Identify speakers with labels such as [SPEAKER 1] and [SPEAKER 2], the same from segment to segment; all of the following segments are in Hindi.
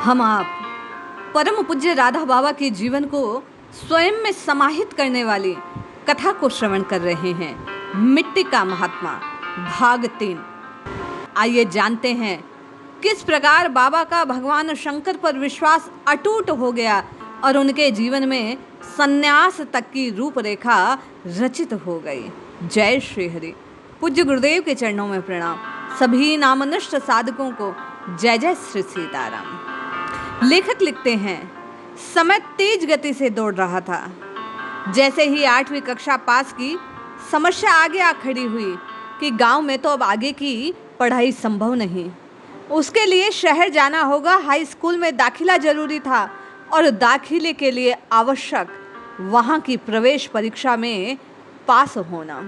[SPEAKER 1] हम आप परम पूज्य राधा बाबा के जीवन को स्वयं में समाहित करने वाली कथा को श्रवण कर रहे हैं। मिट्टी का महात्मा भाग 3। आइए जानते हैं किस प्रकार बाबा का भगवान शंकर पर विश्वास अटूट हो गया और उनके जीवन में संन्यास तक की रूपरेखा रचित हो गई। जय श्री हरि। पूज्य गुरुदेव के चरणों में प्रणाम। सभी नामनिष्ठ साधकों को जय जय श्री सीताराम। लेखक लिखते हैं, समय तेज गति से दौड़ रहा था। जैसे ही 8वीं कक्षा पास की, समस्या आगे आ खड़ी हुई कि गांव में तो अब आगे की पढ़ाई संभव नहीं। उसके लिए शहर जाना होगा। हाई स्कूल में दाखिला जरूरी था और दाखिले के लिए आवश्यक वहाँ की प्रवेश परीक्षा में पास होना।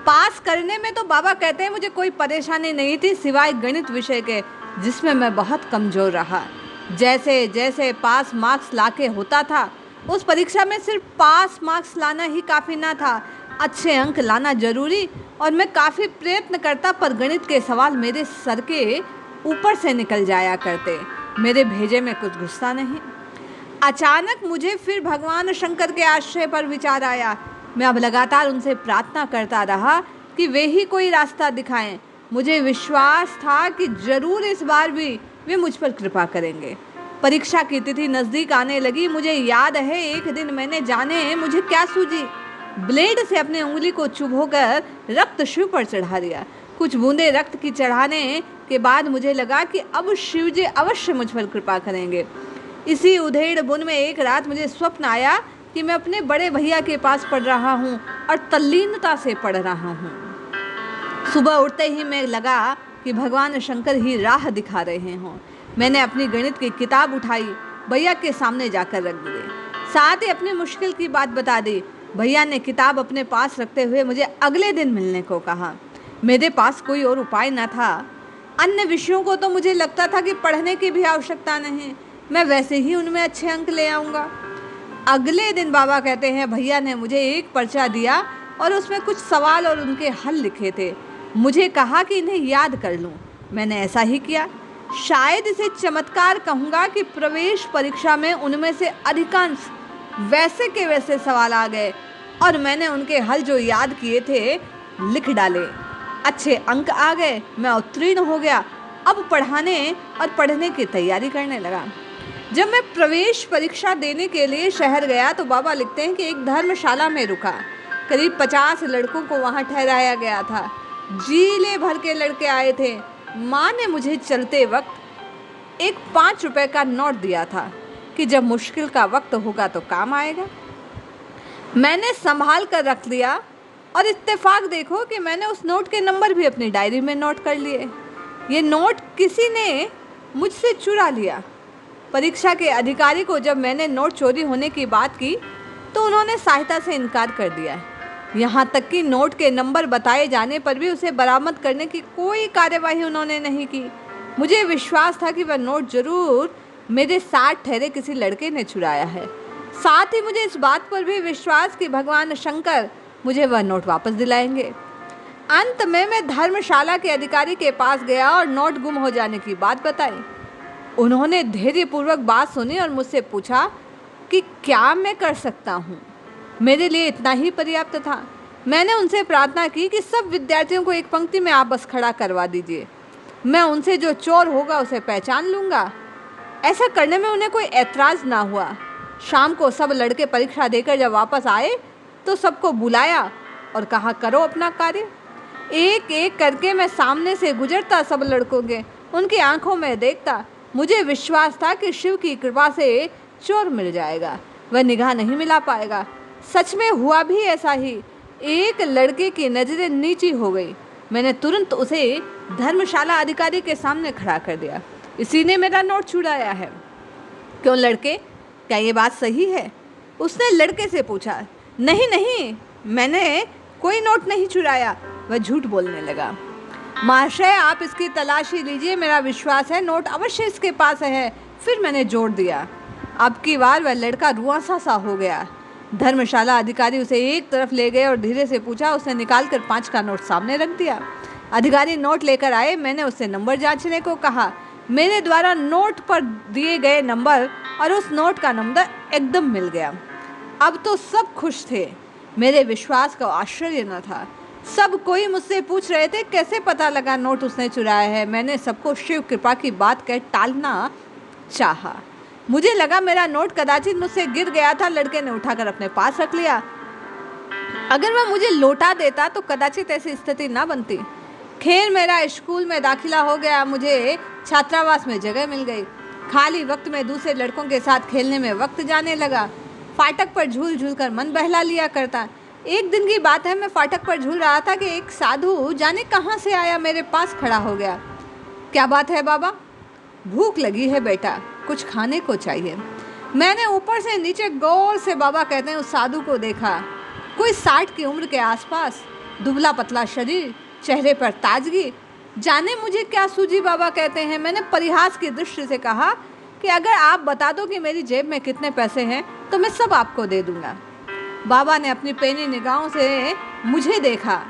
[SPEAKER 1] पास करने में तो बाबा कहते हैं मुझे कोई परेशानी नहीं थी सिवाय गणित विषय के, जिसमें मैं बहुत कमज़ोर रहा। जैसे जैसे पास मार्क्स लाके होता था, उस परीक्षा में सिर्फ पास मार्क्स लाना ही काफ़ी ना था, अच्छे अंक लाना जरूरी। और मैं काफ़ी प्रयत्न करता, पर गणित के सवाल मेरे सर के ऊपर से निकल जाया करते। मेरे भेजे में कुछ घुसता नहीं। अचानक मुझे फिर भगवान शंकर के आश्रय पर विचार आया। मैं अब लगातार उनसे प्रार्थना करता रहा कि वे ही कोई रास्ता दिखाएं। मुझे विश्वास था कि जरूर इस बार भी वे मुझ पर कृपा करेंगे। परीक्षा की तिथि नज़दीक आने लगी। मुझे याद है एक दिन मैंने जाने मुझे क्या सूझी, ब्लेड से अपनी उंगली को चुभोकर रक्त शिव पर चढ़ा दिया। कुछ बूंदे रक्त की चढ़ाने के बाद मुझे लगा कि अब शिव जी अवश्य मुझ पर कृपा करेंगे। इसी उधेड़ बुन में एक रात मुझे स्वप्न आया कि मैं अपने बड़े भैया के पास पढ़ रहा हूँ और तल्लीनता से पढ़ रहा हूँ। सुबह उठते ही मैं लगा कि भगवान शंकर ही राह दिखा रहे हों। मैंने अपनी गणित की किताब उठाई, भैया के सामने जाकर रख दी। साथ ही अपनी मुश्किल की बात बता दी। भैया ने किताब अपने पास रखते हुए मुझे अगले दिन मिलने को कहा। मेरे पास कोई और उपाय न था। अन्य विषयों को तो मुझे लगता था कि पढ़ने की भी आवश्यकता नहीं, मैं वैसे ही उनमें अच्छे अंक ले आऊँगा। अगले दिन बाबा कहते हैं भैया ने मुझे एक पर्चा दिया और उसमें कुछ सवाल और उनके हल लिखे थे। मुझे कहा कि इन्हें याद कर लूं। मैंने ऐसा ही किया। शायद इसे चमत्कार कहूँगा कि प्रवेश परीक्षा में उनमें से अधिकांश वैसे के वैसे सवाल आ गए और मैंने उनके हल जो याद किए थे लिख डाले। अच्छे अंक आ गए, मैं उत्तीर्ण हो गया। अब पढ़ाने और पढ़ने की तैयारी करने लगा। जब मैं प्रवेश परीक्षा देने के लिए शहर गया तो बाबा लिखते हैं कि एक धर्मशाला में रुका। करीब 50 लड़कों को वहाँ ठहराया गया था। जिले भर के लड़के आए थे। माँ ने मुझे चलते वक्त एक 5 रुपए का नोट दिया था कि जब मुश्किल का वक्त होगा तो काम आएगा। मैंने संभाल कर रख लिया और इत्तेफाक देखो कि मैंने उस नोट के नंबर भी अपनी डायरी में नोट कर लिए। ये नोट किसी ने मुझसे चुरा लिया। परीक्षा के अधिकारी को जब मैंने नोट चोरी होने की बात की तो उन्होंने सहायता से इनकार कर दिया। यहाँ तक कि नोट के नंबर बताए जाने पर भी उसे बरामद करने की कोई कार्यवाही उन्होंने नहीं की। मुझे विश्वास था कि वह नोट जरूर मेरे साथ ठहरे किसी लड़के ने चुराया है। साथ ही मुझे इस बात पर भी विश्वास कि भगवान शंकर मुझे वह नोट वापस दिलाएंगे। अंत में मैं धर्मशाला के अधिकारी के पास गया और नोट गुम हो जाने की बात बताई। उन्होंने धैर्यपूर्वक बात सुनी और मुझसे पूछा कि क्या मैं कर सकता हूँ। मेरे लिए इतना ही पर्याप्त था। मैंने उनसे प्रार्थना की कि सब विद्यार्थियों को एक पंक्ति में आप बस खड़ा करवा दीजिए। मैं उनसे जो चोर होगा उसे पहचान लूँगा। ऐसा करने में उन्हें कोई ऐतराज़ ना हुआ। शाम को सब लड़के परीक्षा देकर जब वापस आए तो सबको बुलाया और कहा करो अपना कार्य। एक एक करके मैं सामने से गुजरता सब लड़कों के, उनकी आंखों में देखता। मुझे विश्वास था कि शिव की कृपा से चोर मिल जाएगा, वह निगाह नहीं मिला पाएगा। सच में हुआ भी ऐसा ही। एक लड़के की नज़रें नीची हो गई। मैंने तुरंत उसे धर्मशाला अधिकारी के सामने खड़ा कर दिया। इसी ने मेरा नोट चुराया है। क्यों लड़के, क्या ये बात सही है? उसने लड़के से पूछा। नहीं नहीं, मैंने कोई नोट नहीं चुराया। वह झूठ बोलने लगा। महाशय, आप इसकी तलाशी लीजिए, मेरा विश्वास है नोट अवश्य इसके पास है। फिर मैंने जोड़ दिया। अब की बार वह लड़का रुआंसा सा हो गया। धर्मशाला अधिकारी उसे एक तरफ ले गए और धीरे से पूछा। उसने निकालकर 5 का नोट सामने रख दिया। अधिकारी नोट लेकर आए। मैंने उससे नंबर जांचने को कहा। मेरे द्वारा नोट पर दिए गए नंबर और उस नोट का नंबर एकदम मिल गया। अब तो सब खुश थे। मेरे विश्वास का आश्चर्य न था। सब कोई मुझसे पूछ रहे थे कैसे पता लगा नोट उसने चुराया है। मैंने सबको शिव कृपा की बात कह टालना चाहा। मुझे लगा मेरा नोट कदाचित मुझसे गिर गया था, लड़के ने उठाकर अपने पास रख लिया। अगर वह मुझे लौटा देता तो कदाचित ऐसी स्थिति ना बनती। खैर मेरा स्कूल में दाखिला हो गया, मुझे छात्रावास में जगह मिल गई। खाली वक्त में दूसरे लड़कों के साथ खेलने में वक्त जाने लगा। फाटक पर झूल झूल कर मन बहला लिया करता। एक दिन की बात है, मैं फाटक पर झूल रहा था कि एक साधु जाने कहाँ से आया मेरे पास खड़ा हो गया। क्या बात है बाबा? भूख लगी है बेटा, कुछ खाने को चाहिए। मैंने ऊपर से नीचे गौर से बाबा कहते हैं उस साधु को देखा। कोई 60 की उम्र के आसपास, दुबला पतला शरीर, चेहरे पर ताजगी। जाने मुझे क्या सूझी बाबा कहते हैं। मैंने परिहास की दृष्टि से कहा कि अगर आप बता दो कि मेरी जेब में कितने पैसे हैं तो मैं सब आपको दे दूंगा। बाबा ने अपनी पैनी निगाहों से मुझे देखा।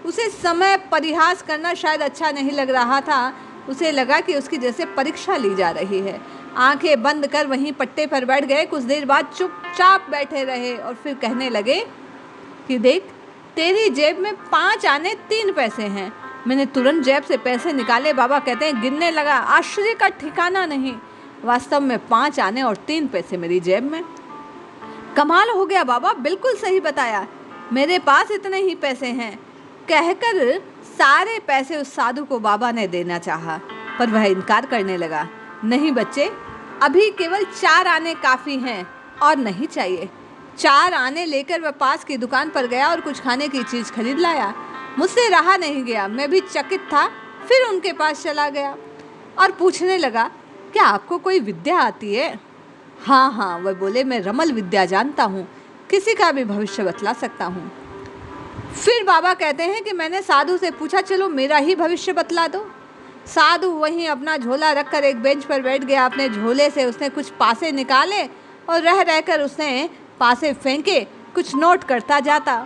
[SPEAKER 1] उसे समय परिहास करना शायद अच्छा नहीं लग रहा था। उसे लगा कि उसकी जैसे परीक्षा ली जा रही है। आंखें बंद कर वहीं पट्टे पर बैठ गए। कुछ देर बाद चुपचाप बैठे रहे और फिर कहने लगे कि देख, तेरी जेब में 5 आने 3 पैसे हैं। मैंने तुरंत जेब से पैसे निकाले। बाबा कहते हैं गिनने लगा। आश्चर्य का ठिकाना नहीं। वास्तव में 5 आने और 3 पैसे मेरी जेब में। कमाल हो गया बाबा, बिल्कुल सही बताया, मेरे पास इतने ही पैसे हैं। कहकर सारे पैसे उस साधु को बाबा ने देना चाहा, पर वह इनकार करने लगा। नहीं बच्चे, अभी केवल 4 आने काफ़ी हैं और नहीं चाहिए। 4 आने लेकर वह पास की दुकान पर गया और कुछ खाने की चीज़ खरीद लाया। मुझसे रहा नहीं गया, मैं भी चकित था। फिर उनके पास चला गया और पूछने लगा, क्या आपको कोई विद्या आती है? हाँ हाँ, वह बोले, मैं रमल विद्या जानता हूँ, किसी का भी भविष्य बतला सकता हूँ। फिर बाबा कहते हैं कि मैंने साधु से पूछा, चलो मेरा ही भविष्य बतला दो। साधु वहीं अपना झोला रखकर एक बेंच पर बैठ गया। अपने झोले से उसने कुछ पासे निकाले और रह रहकर उसने पासे फेंके, कुछ नोट करता जाता।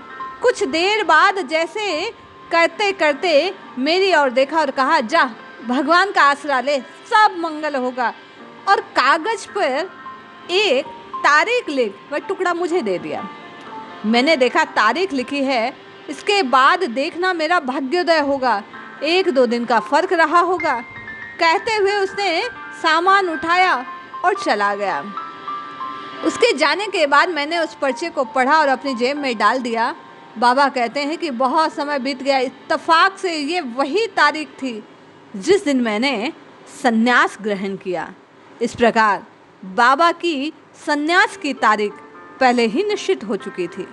[SPEAKER 1] कुछ देर बाद जैसे करते करते मेरी ओर देखा और कहा, जा भगवान का आसरा ले, सब मंगल होगा। और कागज पर एक तारीख लिख वह टुकड़ा मुझे दे दिया। मैंने देखा तारीख लिखी है, इसके बाद देखना मेरा भाग्योदय होगा, 1-2 दिन का फर्क रहा होगा। कहते हुए उसने सामान उठाया और चला गया। उसके जाने के बाद मैंने उस पर्चे को पढ़ा और अपनी जेब में डाल दिया। बाबा कहते हैं कि बहुत समय बीत गया। इत्तेफाक से ये वही तारीख थी जिस दिन मैंने संन्यास ग्रहण किया। इस प्रकार बाबा की संन्यास की तारीख पहले ही निश्चित हो चुकी थी।